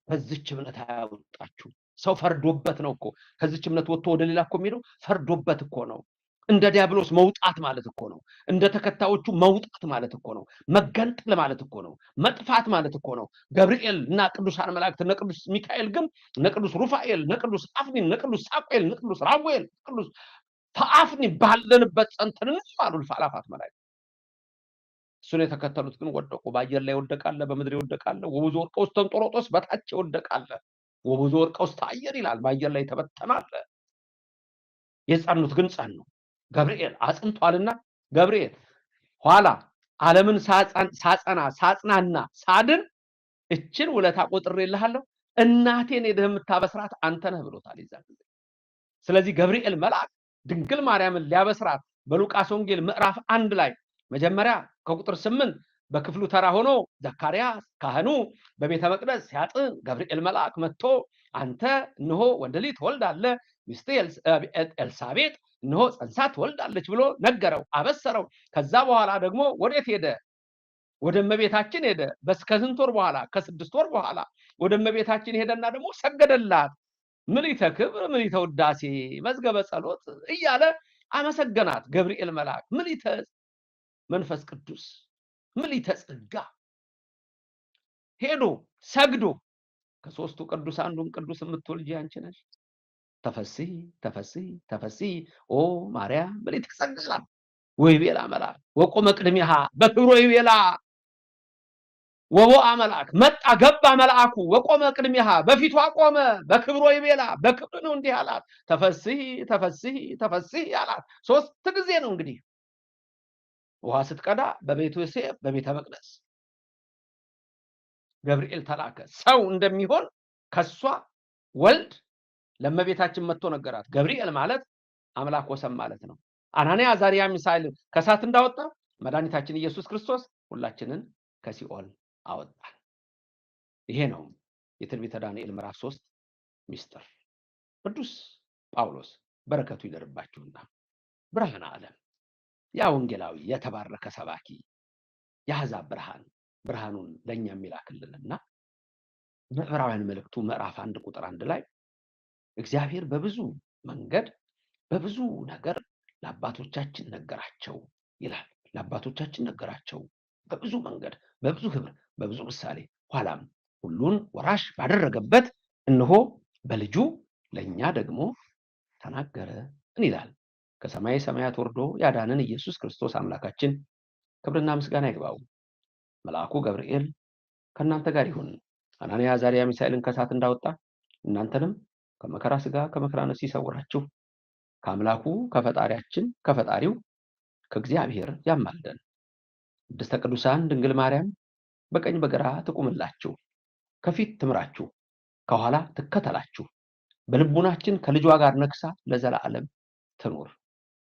በዚች እምነት አያወጣችሁ። ሰው ፈርዶበት ነው እኮ ከዚች እምነት ወጥቶ ወደ ሌላ እኮ የሚሄደው ፈርዶበት እኮ ነው። እንደ ዲያብሎስ መውጣት ማለት እኮ ነው። እንደ ተከታዮቹ መውጣት ማለት እኮ ነው። መገንጠል ማለት እኮ ነው። መጥፋት ማለት እኮ ነው። ገብርኤል እና ቅዱሳን መላእክት እነ ቅዱስ ሚካኤል ግን እነ ቅዱስ ሩፋኤል፣ እነ ቅዱስ አፍኒን፣ እነ ቅዱስ ሳሙኤል፣ እነ ቅዱስ ራጉኤል፣ ቅዱስ ተአፍኒ ባለንበት ጸንተን አሉ አላፋት መላእክት። እሱን የተከተሉት ግን ወደቁ። በአየር ላይ ይወደቃለ፣ በምድር ይወደቃለ። ወብዙ ወርቀ ውስተ እንጦሮጦስ በታች ይወደቃለ። ወብዙ ወርቀ ውስተ አየር ይላል። በአየር ላይ ተበተናለ። የጸኑት ግን ጸኑ። ገብርኤል አጽንቷልና ገብርኤል ኋላ ዓለምን ሳጽናና ሳድን እችን ውለታ ቆጥሬልሃለሁ እናቴን ሄደህ የምታበስራት አንተ ነህ ብሎታል ይዛል። ስለዚህ ገብርኤል መልአክ ድንግል ማርያምን ሊያበስራት በሉቃስ ወንጌል ምዕራፍ 1 ላይ መጀመሪያ ከቁጥር 8 በክፍሉ ተራ ሆኖ ዘካርያስ ካህኑ በቤተ መቅደስ ሲያጥን ገብርኤል መልአክ መጥቶ አንተ እነሆ ወንድ ልጅ ትወልዳለህ፣ ሚስትህ ኤልሳቤጥ እነሆ ጸንሳ ትወልዳለች ብሎ ነገረው፣ አበሰረው። ከዛ በኋላ ደግሞ ወዴት ሄደ? ወደ እመቤታችን ሄደ። ከስንት ወር በኋላ? ከ6 ወር በኋላ ወደ እመቤታችን ሄደና ደግሞ ሰገደላት። ምልዕተ ክብር ምልዕተ ውዳሴ መዝገበ ጸሎት እያለ አመሰገናት። ገብርኤል መልአክ ምልዕተ መንፈስ ቅዱስ ምልዕተ ጸጋ ሄዶ ሰግዶ ከሶስቱ ቅዱስ አንዱን ቅዱስ የምትወልጂ አንቺ ነሽ፣ ተፈስሒ ተፈስሒ ተፈስሒ ኦ ማርያም ምልዕተ ጸጋ ወይቤላ መልአክ ወቆመ ቅድሚሃ በክብሮ ይቤላ ወቦአ መልአክ መጣ ገባ መልአኩ ወቆመ ቅድሚሃ በፊቷ ቆመ በክብሮ ይቤላ በክብር ነው እንዲህ አላት። ተፈስሒ ተፈስሒ ተፈስሒ አላት። 3 ጊዜ ነው እንግዲህ ውሃ ስትቀዳ በቤቱ ዮሴፍ በቤተ መቅደስ ገብርኤል ተላከ። ሰው እንደሚሆን ከሷ ወልድ ለእመቤታችን መጥቶ ነገራት። ገብርኤል ማለት አምላክ ወሰን ማለት ነው። አናንያ አዛርያ ሚሳኤል ከእሳት እንዳወጣ መድኃኒታችን ኢየሱስ ክርስቶስ ሁላችንን ከሲኦል አወጣን። ይሄ ነው የትንቢተ ዳንኤል ምዕራፍ 3 ሚስጥር። ቅዱስ ጳውሎስ በረከቱ ይደርባችሁና ብርሃነ ዓለም ያ ወንጌላዊ የተባረከ ሰባኪ የአሕዛብ ብርሃኑን ለኛ የሚላክልንና በዕብራውያን መልእክቱ ምዕራፍ 1 ቁጥር 1 ላይ እግዚአብሔር በብዙ መንገድ በብዙ ነገር ለአባቶቻችን ነገራቸው ይላል። ለአባቶቻችን ነገራቸው በብዙ መንገድ በብዙ ህብር በብዙ ምሳሌ ኋላም ሁሉን ወራሽ ባደረገበት እነሆ በልጁ ለኛ ደግሞ ተናገረን ይላል። ከሰማይ ሰማያት ወርዶ ያዳነን ኢየሱስ ክርስቶስ አምላካችን ክብርና ምስጋና ይግባው። መልአኩ ገብርኤል ከእናንተ ጋር ይሁን። አናንያ አዛርያ ሚሳኤልን ከእሳት እንዳወጣ እናንተንም ከመከራ ስጋ ከመከራ ነፍስ ይሰውራችሁ። ከአምላኩ ከፈጣሪያችን ከፈጣሪው ከእግዚአብሔር ያማልደን። ቅድስተ ቅዱሳን ድንግል ማርያም በቀኝ በግራ ትቁምላችሁ፣ ከፊት ትምራችሁ፣ ከኋላ ትከተላችሁ። በልቡናችን ከልጇ ጋር ነግሳ ለዘላለም ትኑር።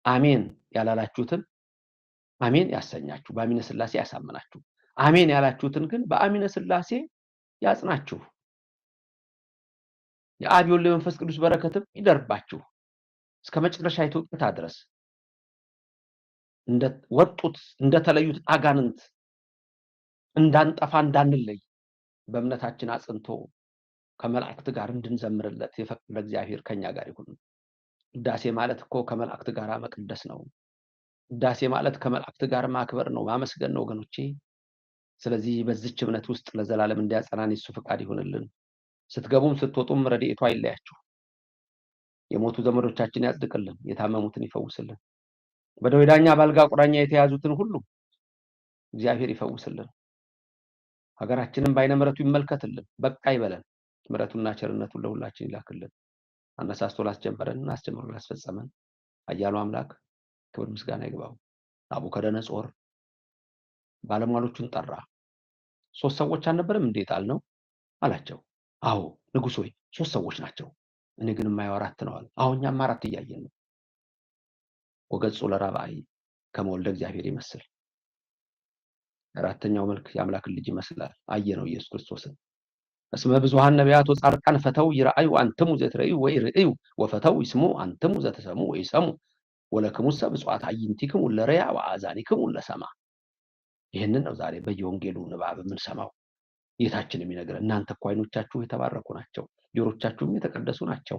አሜን ያላላችሁትን አሜን ያሰኛችሁ፣ በአሚነ ሥላሴ ያሳምናችሁ። አሜን ያላችሁትን ግን በአሚነ ሥላሴ ያጽናችሁ። የአብ ወልድ መንፈስ ቅዱስ በረከትም ይደርባችሁ እስከ መጨረሻ ኢትዮጵያ ድረስ እንደወጡት እንደተለዩት አጋንንት እንዳንጠፋ እንዳንለይ በእምነታችን አጽንቶ ከመላእክት ጋር እንድንዘምርለት የፈቀደ እግዚአብሔር ከኛ ጋር ይሁን። ቅዳሴ ማለት እኮ ከመላእክት ጋር መቅደስ ነው። ቅዳሴ ማለት ከመላእክት ጋር ማክበር ነው፣ ማመስገን ነው ወገኖቼ። ስለዚህ በዚች እምነት ውስጥ ለዘላለም እንዲያጸናን የሱ ፈቃድ ይሁንልን። ስትገቡም ስትወጡም ረድኤቱ አይለያችሁ። የሞቱ ዘመዶቻችን ያጽድቅልን፣ የታመሙትን ይፈውስልን። በደዌ ዳኛ ባልጋ ቁራኛ የተያዙትን ሁሉ እግዚአብሔር ይፈውስልን። ሀገራችንን በዓይነ ምሕረቱ ይመልከትልን፣ በቃ ይበለን። ምሕረቱና ቸርነቱን ለሁላችን ይላክልን። አነሳስቶ ላስጀመረን አስጀምሮ ላስፈጸመን ኃያሉ አምላክ ክብር ምስጋና ይግባው። ናቡከደነጾር ባለሟሎቹን ጠራ። 3 ሰዎች አልነበረም እንዴት አልነው አላቸው። አዎ ንጉሥ ሆይ 3 ሰዎች ናቸው፣ እኔ ግን የማየው 4 ነው አለ። አዎ እኛም 4 እያየን ነው። ወገጹ ለራብዓይ ከመወልደ እግዚአብሔር ይመስል 4ኛው መልክ የአምላክን ልጅ ይመስላል። አየነው ኢየሱስ ክርስቶስን። እስመ ብዙኃን ነቢያት ወጻድቃን ፈተው ይርአዩ አንትሙ ዘትረዩ ወይርአዩ ወፈተው ይስሙ አንትሙ ዘተሰሙ ወይሰሙ ወለክሙሰ ብፁዓት አዕይንቲክሙ ለርያ ወአዛኒክሙ ለሰማ። ይህንን ነው ዛሬ በየወንጌሉ ንባብ የምንሰማው። ጌታችን የሚነግረን እናንተ እኮ ዓይኖቻችሁ የተባረኩ ናቸው፣ ጆሮቻችሁም የተቀደሱ ናቸው።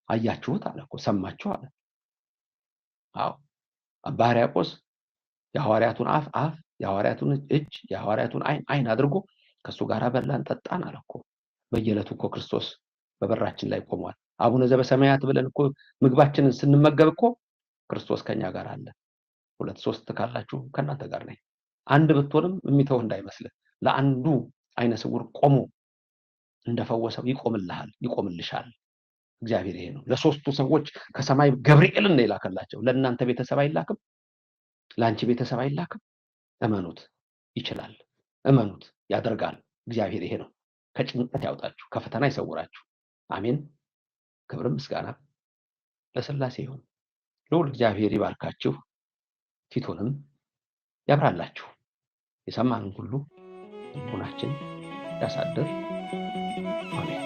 አያችሁት አለ እኮ፣ ሰማችሁ አለ። አዎ አባ ሕርያቆስ የሐዋርያቱን አፍ የሐዋርያቱን እጅ የሐዋርያቱን አይን አድርጎ ከሱ ጋር በላን ጠጣን አለ እኮ። በየዕለቱ እኮ ክርስቶስ በበራችን ላይ ቆሟል። አቡነ ዘበሰማያት ብለን እኮ ምግባችንን ስንመገብ እኮ ክርስቶስ ከኛ ጋር አለ። 2-3 ካላችሁ ከእናንተ ጋር ነኝ። አንድ ብትሆንም የሚተው እንዳይመስልህ። ለአንዱ አይነ ስውር ቆሞ እንደፈወሰው ይቆምልሃል፣ ይቆምልሻል። እግዚአብሔር ይሄ ነው። ለሶስቱ ሰዎች ከሰማይ ገብርኤልን ነው የላከላቸው። ለእናንተ ቤተሰብ አይላክም? ለአንቺ ቤተሰብ አይላክም? እመኑት፣ ይችላል። እመኑት፣ ያደርጋል። እግዚአብሔር ይሄ ነው። ከጭንቀት ያውጣችሁ፣ ከፈተና ይሰውራችሁ። አሜን። ክብርም ምስጋና ለሥላሴ ይሁን። ልዑል እግዚአብሔር ይባርካችሁ፣ ፊቱንም ያብራላችሁ። የሰማንን ሁሉ ልቦናችን ያሳድር። አሜን።